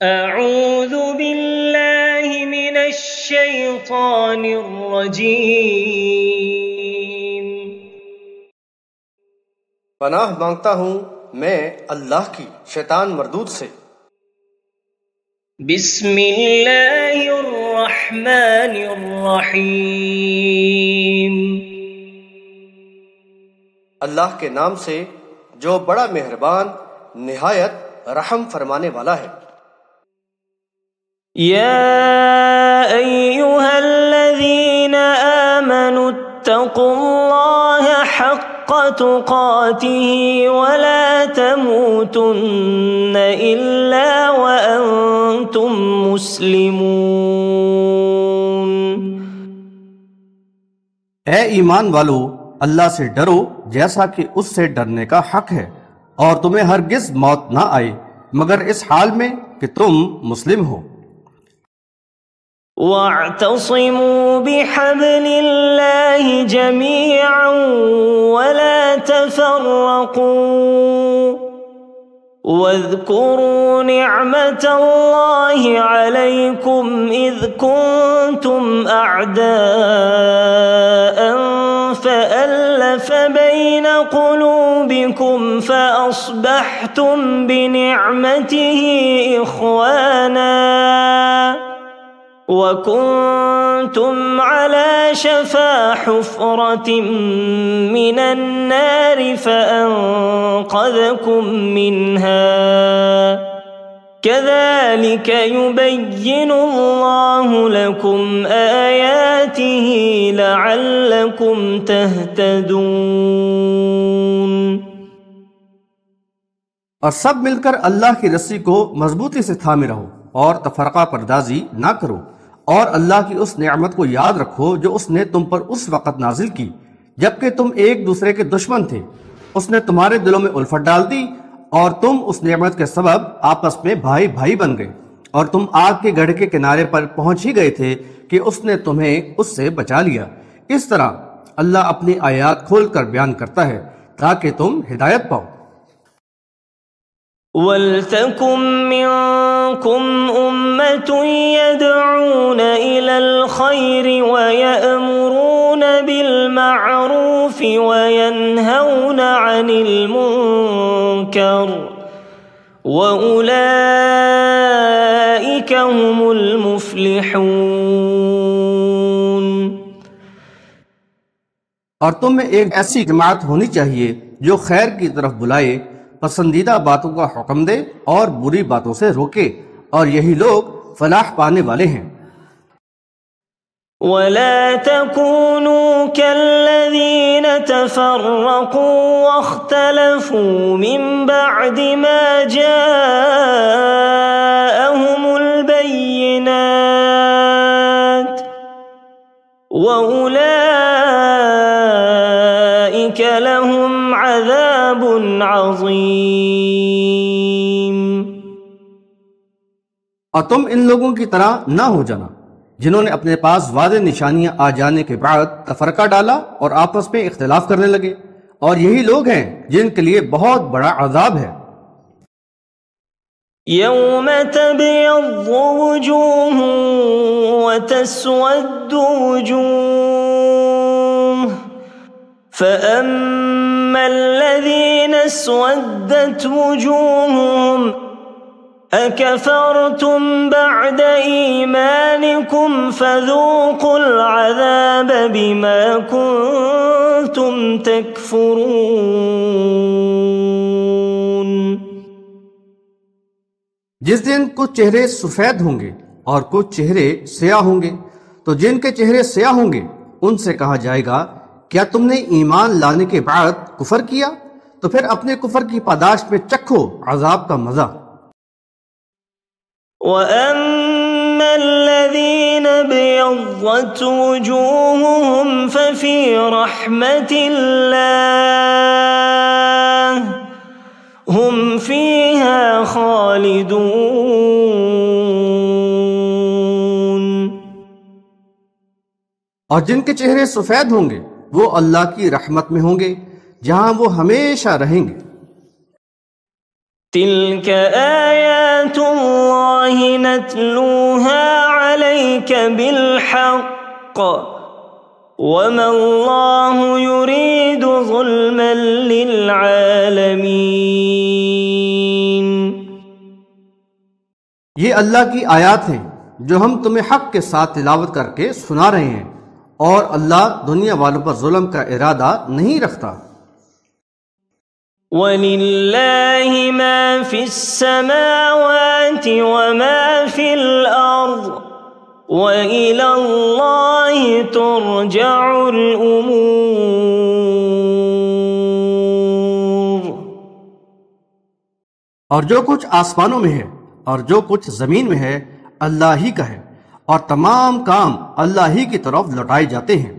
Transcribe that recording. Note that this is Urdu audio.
أعوذ بالله من الشيطان الرجيم پناہ مانگتا ہوں میں اللہ کی شیطان مردود سے۔ بسم اللہ الرحمن الرحیم اللہ کے نام سے جو بڑا مہربان نہایت رحم فرمانے والا ہے۔ یا ایہا الذین آمنوا اتقوا اللہ حق تقاته ولا تموتن الا وانتم مسلمون۔ اے ایمان والو، اللہ سے ڈرو جیسا کہ اس سے ڈرنے کا حق ہے، اور تمہیں ہرگز موت نہ آئے مگر اس حال میں کہ تم مسلم ہو۔ وَاعْتَصِمُوا بِحَبْلِ اللَّهِ جَمِيعًا وَلَا تَفَرَّقُوا وَاذْكُرُوا نِعْمَةَ اللَّهِ عَلَيْكُمْ إِذْ كُنتُمْ أَعْدَاءً فَأَلَّفَ بَيْنَ قُلُوبِكُمْ فَأَصْبَحْتُمْ بِنِعْمَتِهِ إِخْوَانًا وَكُنْتُمْ عَلَى شَفَا حُفْرَةٍ مِّنَ النَّارِ فَأَنقَذَكُم مِّنْهَا كَذَلِكَ يُبَيِّنُ اللَّهُ لَكُمْ آيَاتِهِ لَعَلَّكُمْ تَهْتَدُونَ۔ اور سب مل کر اللہ کی رسی کو مضبوطی سے تھامے رہو اور تفرقہ پردازی نہ کرو، اور اللہ کی اس نعمت کو یاد رکھو جو اس نے تم پر اس وقت نازل کی جبکہ تم ایک دوسرے کے دشمن تھے۔ اس نے تمہارے دلوں میں الفت ڈال دی اور تم اس نعمت کے سبب آپس میں بھائی بھائی بن گئے، اور تم آگ کے گڑھے کے کنارے پر پہنچ ہی گئے تھے کہ اس نے تمہیں اس سے بچا لیا۔ اس طرح اللہ اپنی آیات کھول کر بیان کرتا ہے تاکہ تم ہدایت پاؤ۔ وَلْتَكُن مِّنكُمْ أُمَّةٌ يَدْعُونَ إِلَى الْخَيْرِ وَيَأْمُرُونَ بِالْمَعْرُوفِ وَيَنْهَوْنَ عَنِ الْمُنكَرِ وَأُولَئِكَ هُمُ الْمُفْلِحُونَ۔ اور تم میں ایک ایسی جماعت ہونی چاہیے جو خیر کی طرف بلائے، پسندیدہ باتوں کا حکم دے اور بری باتوں سے روکے، اور یہی لوگ فلاح پانے والے ہیں۔ وَلَا تَكُونُوا كَالَّذِينَ تَفَرَّقُوا وَاخْتَلَفُوا مِن بَعْدِ مَا جَاءَهُمُ الْبَيِّنَاتُ وَأُولَئِكَ لَهُمْ عَذَابٌ عَظِيمٌ۔ اور تم ان لوگوں کی طرح نہ ہو جانا جنہوں نے اپنے پاس واضح نشانیاں آ جانے کے بعد تفرقہ ڈالا اور آپس میں اختلاف کرنے لگے، اور یہی لوگ ہیں جن کے لیے بہت بڑا عذاب ہے۔ يَوْمَ تَبْيَضُّ وُجُوهٌ وَتَسْوَدُّ وُجُوهٌ فَأَمَّا الَّذِينَ اسْوَدَّتْ وُجُوهُهُمْ أَكَفَرْتُمْ بَعْدَ إِيمَانِكُمْ فَذُوقُوا الْعَذَابَ بِمَا كُنْتُمْ تَكْفُرُونَ۔ جس دن کچھ چہرے سفید ہوں گے اور کچھ چہرے سیاہ ہوں گے، تو جن کے چہرے سیاہ ہوں گے ان سے کہا جائے گا کیا تم نے ایمان لانے کے بعد کفر کیا؟ تو پھر اپنے کفر کی پاداش میں چکھو عذاب کا مزہ۔ وَأَمَّا الَّذِينَ ابْيَضَّتْ وُجُوهُهُمْ فَفِي رَحْمَةِ اللَّهِ هُمْ فِيهَا خَالِدُونَ۔ اور جن کے چہرے سفید ہوں گے وہ اللہ کی رحمت میں ہوں گے جہاں وہ ہمیشہ رہیں گے۔ تِلْكَ آيَاتُ اللَّهِ الله نتلوها عليك بالحق وما الله يريد ظلما للعالمين. یہ اللہ کی آیات ہیں جو ہم تمہیں حق کے ساتھ تلاوت کر کے سنا رہے ہیں، اور اللہ دنیا والوں پر ظلم کا ارادہ نہیں رکھتا. وَلِلَّهِ مَا فِي السَّمَاوَاتِ وَمَا فِي الْأَرْضِ وَإِلَى اللَّهِ تُرْجَعُ الْأُمُورُ. اور جو کچھ آسمانوں میں ہے اور جو کچھ زمین میں ہے اللہ ہی کا ہے، اور تمام کام اللہ ہی کی طرف لوٹائے جاتے ہیں.